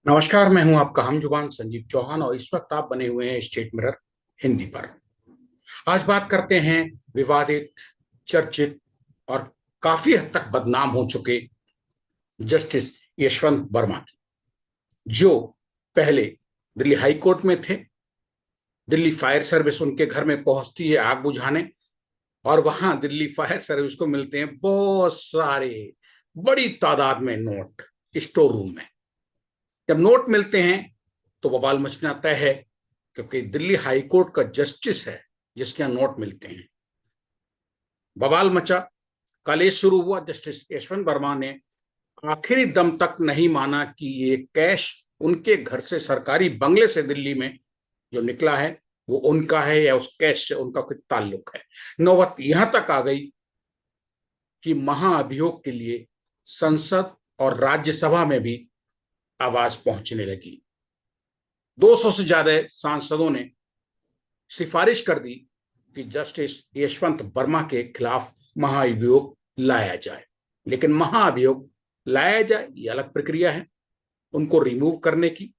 नमस्कार। मैं हूं आपका हमजुबान संजीव चौहान और इस वक्त आप बने हुए हैं स्टेट मिरर हिंदी पर। आज बात करते हैं विवादित, चर्चित और काफी हद तक बदनाम हो चुके जस्टिस यशवंत वर्मा की, जो पहले दिल्ली हाई कोर्ट में थे। दिल्ली फायर सर्विस उनके घर में पहुंचती है आग बुझाने, और वहां दिल्ली फायर सर्विस को मिलते हैं बहुत सारे, बड़ी तादाद में नोट स्टोर रूम में। जब नोट मिलते हैं तो बवाल मचना तय है, क्योंकि दिल्ली हाई कोर्ट का जस्टिस है जिसके यहाँ नोट मिलते हैं। बवाल मचा, कलेश शुरू हुआ। जस्टिस यशवंत वर्मा ने आखिरी दम तक नहीं माना कि ये कैश उनके घर से, सरकारी बंगले से दिल्ली में जो निकला है वो उनका है या उस कैश से उनका कोई ताल्लुक है। नौबत यहां तक आ गई कि महाअभियोग के लिए संसद और राज्यसभा में भी आवाज पहुंचने लगी। 200 से ज्यादा सांसदों ने सिफारिश कर दी कि जस्टिस यशवंत वर्मा के खिलाफ महाअभियोग लाया जाए। लेकिन महाअभियोग लाया जाए ये अलग प्रक्रिया है, उनको रिमूव करने की।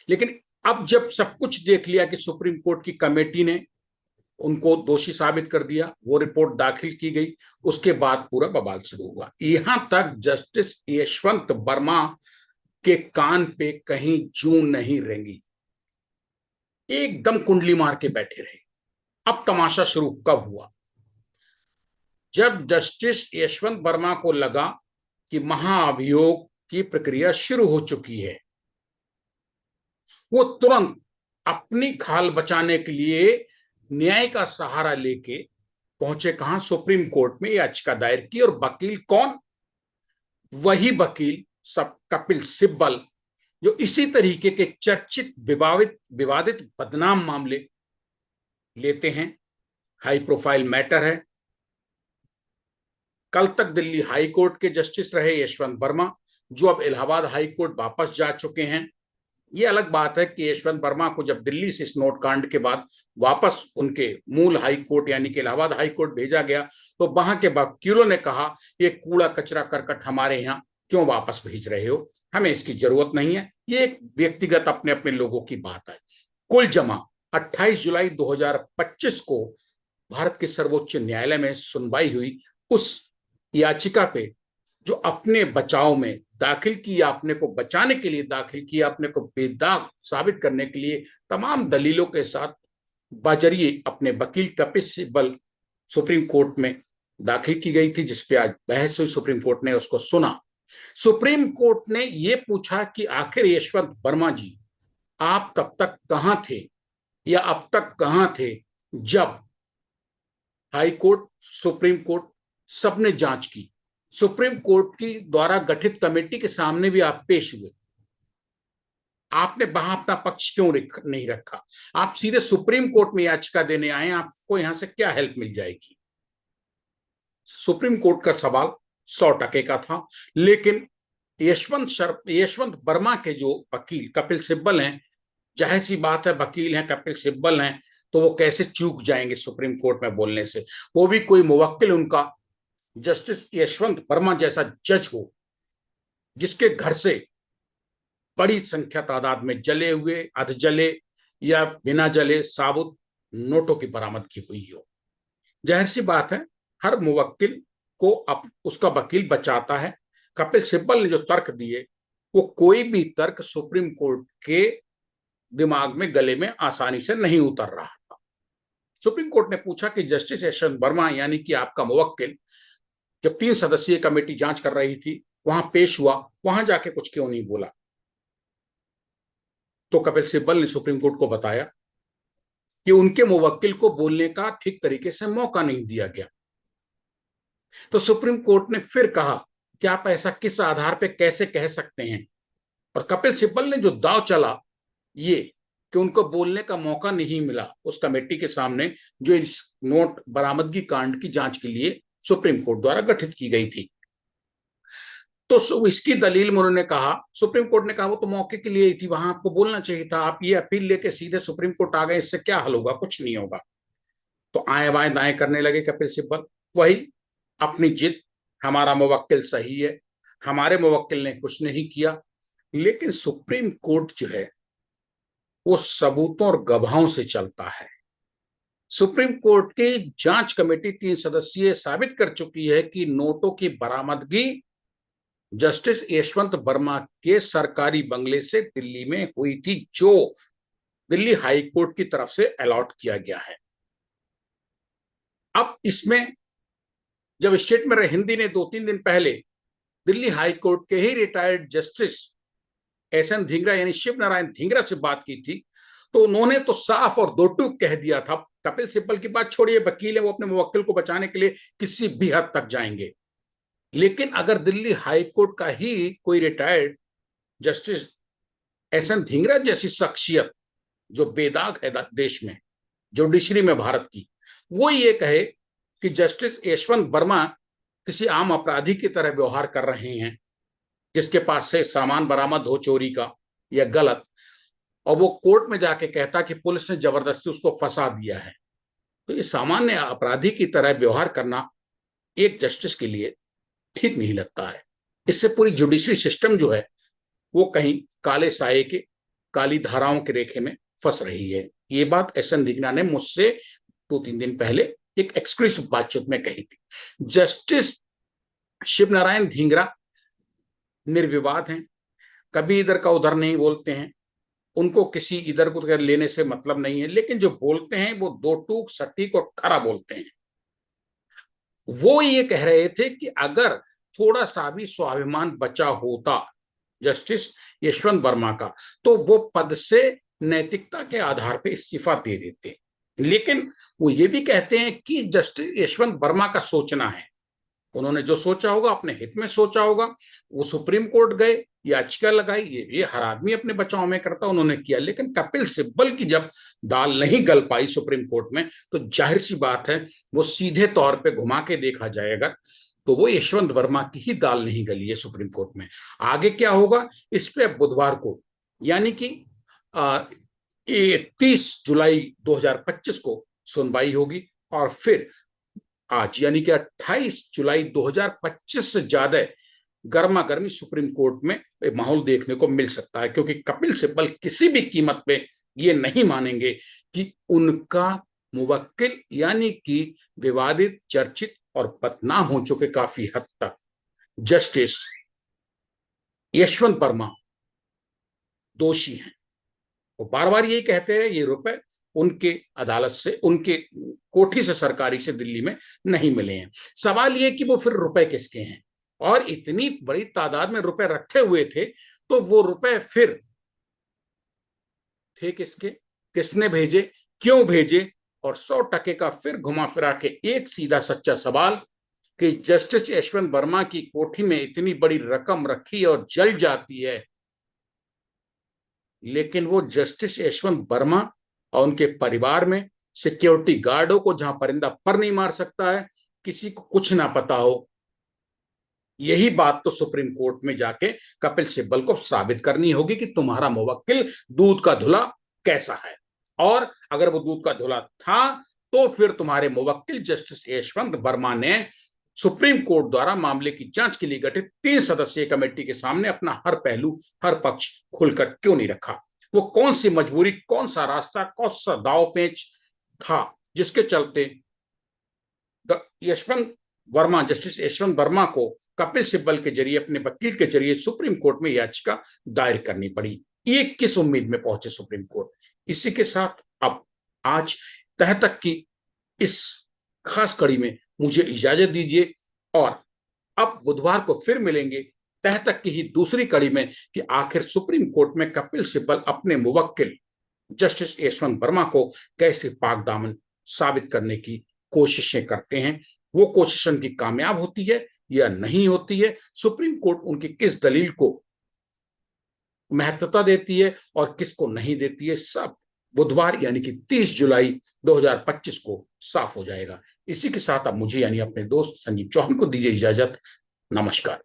लेकिन अब जब सब कुछ देख लिया कि सुप्रीम कोर्ट की कमेटी ने उनको दोषी साबित कर दिया, वो रिपोर्ट दाखिल की गई, उसके बाद पूरा बवाल शुरू हुआ। यहां तक जस्टिस यशवंत वर्मा के कान पे कहीं जूं नहीं रेंगी, एकदम कुंडली मार के बैठे रहे। अब तमाशा शुरू कब हुआ? जब जस्टिस यशवंत वर्मा को लगा कि महाअभियोग की प्रक्रिया शुरू हो चुकी है, वो तुरंत अपनी खाल बचाने के लिए न्याय का सहारा लेके पहुंचे कहां? सुप्रीम कोर्ट में याचिका दायर की। और वकील कौन? वही वकील सब कपिल सिब्बल, जो इसी तरीके के चर्चित, विवादित बदनाम मामले लेते हैं। हाई प्रोफाइल मैटर है। कल तक दिल्ली हाई कोर्ट के जस्टिस रहे यशवंत वर्मा, जो अब इलाहाबाद हाई कोर्ट वापस जा चुके हैं। ये अलग बात है कि यशवंत वर्मा को जब दिल्ली से इस नोट कांड के बाद वापस उनके मूल हाई कोर्ट यानी कि इलाहाबाद हाई कोर्ट भेजा गया, तो वहां के वकीलों ने कहा ये कूड़ा कचरा करकट हमारे यहाँ क्यों वापस भेज रहे हो, हमें इसकी जरूरत नहीं है। ये एक व्यक्तिगत अपने अपने लोगों की बात है। कुल जमा 28 जुलाई 2025 को भारत के सर्वोच्च न्यायालय में सुनवाई हुई उस याचिका पे, जो अपने बचाव में दाखिल की, अपने को बचाने के लिए दाखिल किया, अपने को बेदाग साबित करने के लिए तमाम दलीलों के साथ बाजरिए अपने वकील कपिल सिब्बल सुप्रीम कोर्ट में दाखिल की गई थी, जिसपे आज बहस हुई। सुप्रीम कोर्ट ने उसको सुना। सुप्रीम कोर्ट ने यह पूछा कि आखिर यशवंत वर्मा जी, आप तब तक कहां थे या अब तक कहां थे जब हाई कोर्ट, सुप्रीम कोर्ट सबने जांच की। सुप्रीम कोर्ट की द्वारा गठित कमेटी के सामने भी आप पेश हुए, आपने वहां अपना पक्ष क्यों नहीं रखा? आप सीधे सुप्रीम कोर्ट में याचिका देने आए, आपको यहां से क्या हेल्प मिल जाएगी? सुप्रीम कोर्ट का सवाल 100% का था। लेकिन यशवंत वर्मा के जो वकील कपिल सिब्बल हैं, जाहिर सी बात है वकील हैं, कपिल सिब्बल हैं, तो वो कैसे चूक जाएंगे सुप्रीम कोर्ट में बोलने से? वो भी कोई मुवक्किल उनका जस्टिस यशवंत वर्मा जैसा जज हो, जिसके घर से बड़ी संख्या तादाद में जले हुए, अधजले या बिना जले साबुत नोटों की बरामदगी हुई हो। जाहिर सी बात है हर मुवक्किल को उसका वकील बचाता है। कपिल सिब्बल ने जो तर्क दिए, वो कोई भी तर्क सुप्रीम कोर्ट के दिमाग में, गले में आसानी से नहीं उतर रहा था। सुप्रीम कोर्ट ने पूछा कि जस्टिस यशवंत वर्मा यानी कि आपका मुवक्किल, जब 3 सदस्यीय कमेटी जांच कर रही थी, वहां पेश हुआ, वहां जाके कुछ क्यों नहीं बोला? तो कपिल सिब्बल ने सुप्रीम कोर्ट को बताया कि उनके मुवक्किल को बोलने का ठीक तरीके से मौका नहीं दिया गया। तो सुप्रीम कोर्ट ने फिर कहा कि आप ऐसा किस आधार पर कैसे कह सकते हैं? और कपिल सिब्बल ने जो दाव चला ये कि उनको बोलने का मौका नहीं मिला उस कमेटी के सामने, जो इस नोट बरामदगी कांड की जांच के लिए सुप्रीम कोर्ट द्वारा गठित की गई थी। तो इसकी दलील में उन्होंने कहा, सुप्रीम कोर्ट ने कहा वो तो मौके के लिए ही थी, वहां आपको बोलना चाहिए था, आप ये अपील लेके सीधे सुप्रीम कोर्ट आ गए, इससे क्या हल होगा? कुछ नहीं होगा। तो आए बाएं दाएं करने लगे कपिल सिब्बल। वही अपनी जिद, हमारा मुवक्किल सही है, हमारे मुवक्किल ने कुछ नहीं किया। लेकिन सुप्रीम कोर्ट जो है वो सबूतों और गवाहों से चलता है। सुप्रीम कोर्ट की जांच कमेटी 3 सदस्यीय साबित कर चुकी है कि नोटों की बरामदगी जस्टिस यशवंत वर्मा के सरकारी बंगले से दिल्ली में हुई थी, जो दिल्ली हाई कोर्ट की तरफ से अलॉट किया गया है। अब इसमें जब स्टेट में हिंदी ने 2-3 दिन पहले दिल्ली हाई कोर्ट के ही रिटायर्ड जस्टिस एसएन धिंगरा यानी शिव नारायण धिंगरा से बात की थी, तो उन्होंने तो साफ और दो टूक कह दिया था, कपिल सिब्बल की बात छोड़िए, वकील है, वो अपने मुवक्किल को बचाने के लिए किसी भी हद तक जाएंगे। लेकिन अगर दिल्ली हाई कोर्ट का ही कोई रिटायर्ड जस्टिस एसएन धिंगरा जैसी शख्सियत जो बेदाग है देश में, जुडिशरी में भारत की, वो ये कहे कि जस्टिस यशवंत वर्मा किसी आम अपराधी की तरह व्यवहार कर रहे हैं, जिसके पास से सामान बरामद हो चोरी का या गलत, और वो कोर्ट में जाके कहता कि पुलिस ने जबरदस्ती उसको फंसा दिया है, तो ये सामान्य अपराधी की तरह व्यवहार करना एक जस्टिस के लिए ठीक नहीं लगता है। इससे पूरी जुडिशरी सिस्टम जो है वो कहीं काले साए के, काली धाराओं के रेखे में फंस रही है। ये बात एसएन धिंगरा ने मुझसे 2-3 दिन पहले एक एक्सक्लूसिव बातचीत में कही थी। जस्टिस शिव नारायण धिंगरा निर्विवाद हैं, कभी इधर का उधर नहीं बोलते हैं, उनको किसी इधर को लेने से मतलब नहीं है, लेकिन जो बोलते हैं वो दो टूक सटीक और खरा बोलते हैं। वो ये कह रहे थे कि अगर थोड़ा सा भी स्वाभिमान बचा होता जस्टिस यशवंत वर्मा का, तो वो पद से नैतिकता के आधार पर इस्तीफा दे देते। लेकिन वो ये भी कहते हैं कि जस्टिस यशवंत वर्मा का सोचना है, उन्होंने जो सोचा होगा अपने हित में सोचा होगा, वो सुप्रीम कोर्ट गए, याचिका लगाई, ये हर आदमी अपने बचाव में करता, उन्होंने किया। लेकिन कपिल सिब्बल की जब दाल नहीं गल पाई सुप्रीम कोर्ट में, तो जाहिर सी बात है वो सीधे तौर पे घुमा के देखा जाएगा तो वो यशवंत वर्मा की ही दाल नहीं गली है सुप्रीम कोर्ट में। आगे क्या होगा इस पे बुधवार को यानी कि 30 जुलाई 2025 को सुनवाई होगी, और फिर आज यानी कि 28 जुलाई 2025 से ज्यादा गर्मा गर्मी सुप्रीम कोर्ट में माहौल देखने को मिल सकता है, क्योंकि कपिल सिब्बल किसी भी कीमत पे ये नहीं मानेंगे कि उनका मुवक्किल यानी कि विवादित, चर्चित और बदनाम हो चुके काफी हद तक जस्टिस यशवंत वर्मा दोषी हैं। वो बार बार यही कहते हैं ये रुपए उनके अदालत से, उनके कोठी से, सरकारी से दिल्ली में नहीं मिले हैं। सवाल ये कि वो फिर रुपए किसके हैं, और इतनी बड़ी तादाद में रुपए रखे हुए थे तो वो रुपए फिर थे किसके, किसने भेजे, क्यों भेजे, और 100% का फिर घुमा फिरा के एक सीधा सच्चा सवाल कि जस्टिस यशवंत वर्मा की कोठी में इतनी बड़ी रकम रखी और जल जाती है, लेकिन वो जस्टिस यशवंत वर्मा और उनके परिवार में सिक्योरिटी गार्ड हो को जहां परिंदा पर नहीं मार सकता है, किसी को कुछ ना पता हो। यही बात तो सुप्रीम कोर्ट में जाके कपिल सिब्बल को साबित करनी होगी कि तुम्हारा मुवक्किल दूध का धुला कैसा है, और अगर वो दूध का धुला था तो फिर तुम्हारे मुवक्किल जस्टिस यशवंत वर्मा ने सुप्रीम कोर्ट द्वारा मामले की जांच के लिए गठित 3 सदस्यीय कमेटी के सामने अपना हर पहलू, हर पक्ष खुलकर क्यों नहीं रखा। वो कौन सी मजबूरी, कौन सा रास्ता, कौन सा दाव पेच था जिसके चलते यशवंत वर्मा, जस्टिस यशवंत वर्मा को कपिल सिब्बल के जरिए, अपने वकील के जरिए सुप्रीम कोर्ट में याचिका दायर करनी पड़ी। ये किस उम्मीद में पहुंचे सुप्रीम कोर्ट। इसी के साथ अब आज तह तक की इस खास कड़ी में मुझे इजाजत दीजिए, और अब बुधवार को फिर मिलेंगे तह तक की ही दूसरी कड़ी में कि आखिर सुप्रीम कोर्ट में कपिल सिब्बल अपने मुवक्किल जस्टिस यशवंत वर्मा को कैसे पाक दामन साबित करने की कोशिशें करते हैं, वो कोशिश उनकी कामयाब होती है या नहीं होती है, सुप्रीम कोर्ट उनकी किस दलील को महत्वता देती है और किसको नहीं देती है, सब बुधवार यानी कि 30 जुलाई 2025 को साफ हो जाएगा। इसी के साथ अब मुझे यानी अपने दोस्त संजीव चौहान को दीजिए इजाजत। नमस्कार।